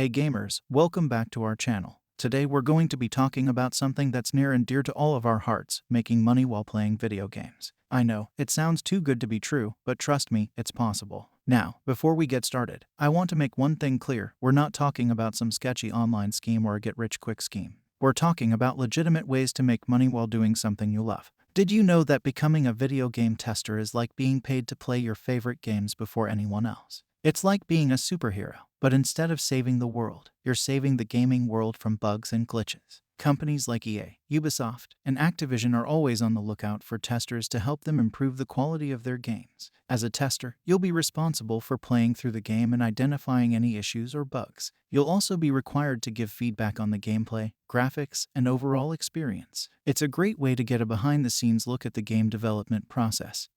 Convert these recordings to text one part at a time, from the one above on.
Hey gamers, welcome back to our channel. Today we're going to be talking about something that's near and dear to all of our hearts, making money while playing video games. I know, it sounds too good to be true, but trust me, it's possible. Now, before we get started, I want to make one thing clear. We're not talking about some sketchy online scheme or a get-rich-quick scheme. We're talking about legitimate ways to make money while doing something you love. Did you know that becoming a video game tester is like being paid to play your favorite games before anyone else? It's like being a superhero, but instead of saving the world, you're saving the gaming world from bugs and glitches. Companies like EA, Ubisoft, and Activision are always on the lookout for testers to help them improve the quality of their games. As a tester, you'll be responsible for playing through the game and identifying any issues or bugs. You'll also be required to give feedback on the gameplay, graphics, and overall experience. It's a great way to get a behind-the-scenes look at the game development process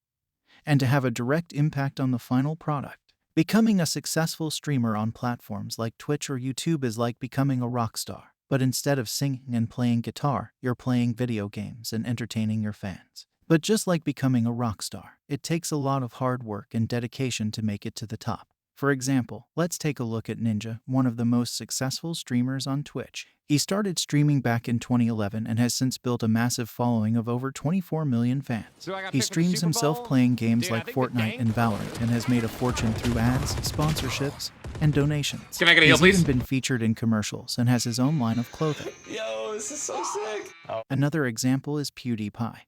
and to have a direct impact on the final product. Becoming a successful streamer on platforms like Twitch or YouTube is like becoming a rock star. But instead of singing and playing guitar, you're playing video games and entertaining your fans. But just like becoming a rock star, it takes a lot of hard work and dedication to make it to the top. For example, let's take a look at Ninja, one of the most successful streamers on Twitch. He started streaming back in 2011 and has since built a massive following of over 24 million fans. He streams himself playing games like Fortnite and Valorant and has made a fortune through ads, sponsorships, and donations. Can I get a heal, please? He's even been featured in commercials and has his own line of clothing. Yo, this is so sick. Another example is PewDiePie.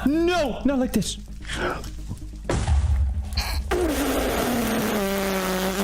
No, not like this.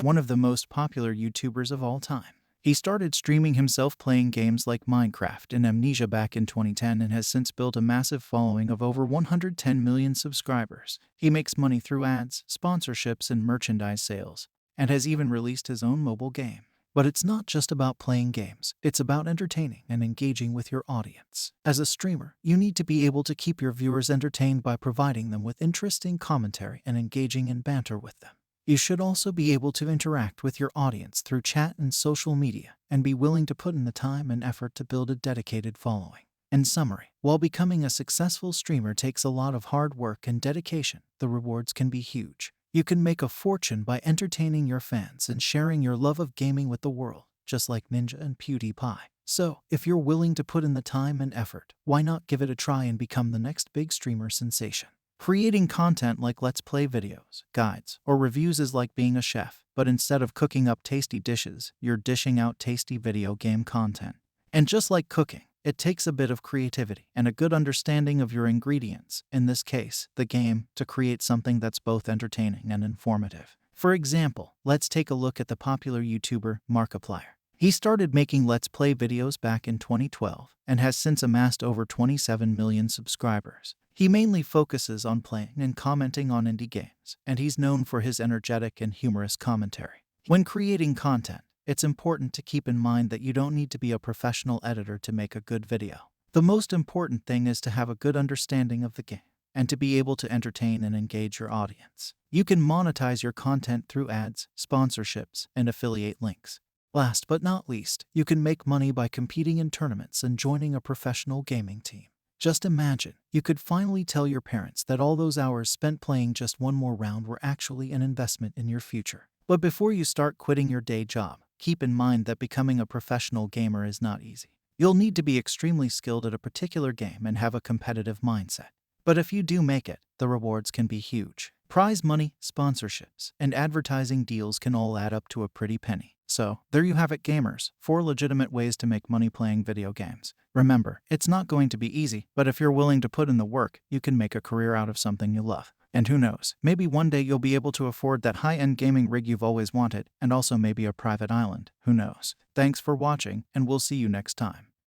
One of the most popular YouTubers of all time. He started streaming himself playing games like Minecraft and Amnesia back in 2010 and has since built a massive following of over 110 million subscribers. He makes money through ads, sponsorships, and merchandise sales, and has even released his own mobile game. But it's not just about playing games, it's about entertaining and engaging with your audience. As a streamer, you need to be able to keep your viewers entertained by providing them with interesting commentary and engaging in banter with them. You should also be able to interact with your audience through chat and social media, and be willing to put in the time and effort to build a dedicated following. In summary, while becoming a successful streamer takes a lot of hard work and dedication, the rewards can be huge. You can make a fortune by entertaining your fans and sharing your love of gaming with the world, just like Ninja and PewDiePie. So, if you're willing to put in the time and effort, why not give it a try and become the next big streamer sensation? Creating content like Let's Play videos, guides, or reviews is like being a chef, but instead of cooking up tasty dishes, you're dishing out tasty video game content. And just like cooking, it takes a bit of creativity and a good understanding of your ingredients, in this case, the game, to create something that's both entertaining and informative. For example, let's take a look at the popular YouTuber Markiplier. He started making Let's Play videos back in 2012 and has since amassed over 27 million subscribers. He mainly focuses on playing and commenting on indie games, and he's known for his energetic and humorous commentary. When creating content, it's important to keep in mind that you don't need to be a professional editor to make a good video. The most important thing is to have a good understanding of the game and to be able to entertain and engage your audience. You can monetize your content through ads, sponsorships, and affiliate links. Last but not least, you can make money by competing in tournaments and joining a professional gaming team. Just imagine, you could finally tell your parents that all those hours spent playing just one more round were actually an investment in your future. But before you start quitting your day job, keep in mind that becoming a professional gamer is not easy. You'll need to be extremely skilled at a particular game and have a competitive mindset. But if you do make it, the rewards can be huge. Prize money, sponsorships, and advertising deals can all add up to a pretty penny. So, there you have it gamers, 4 legitimate ways to make money playing video games. Remember, it's not going to be easy, but if you're willing to put in the work, you can make a career out of something you love. And who knows, maybe one day you'll be able to afford that high-end gaming rig you've always wanted, and also maybe a private island. Who knows? Thanks for watching, and we'll see you next time.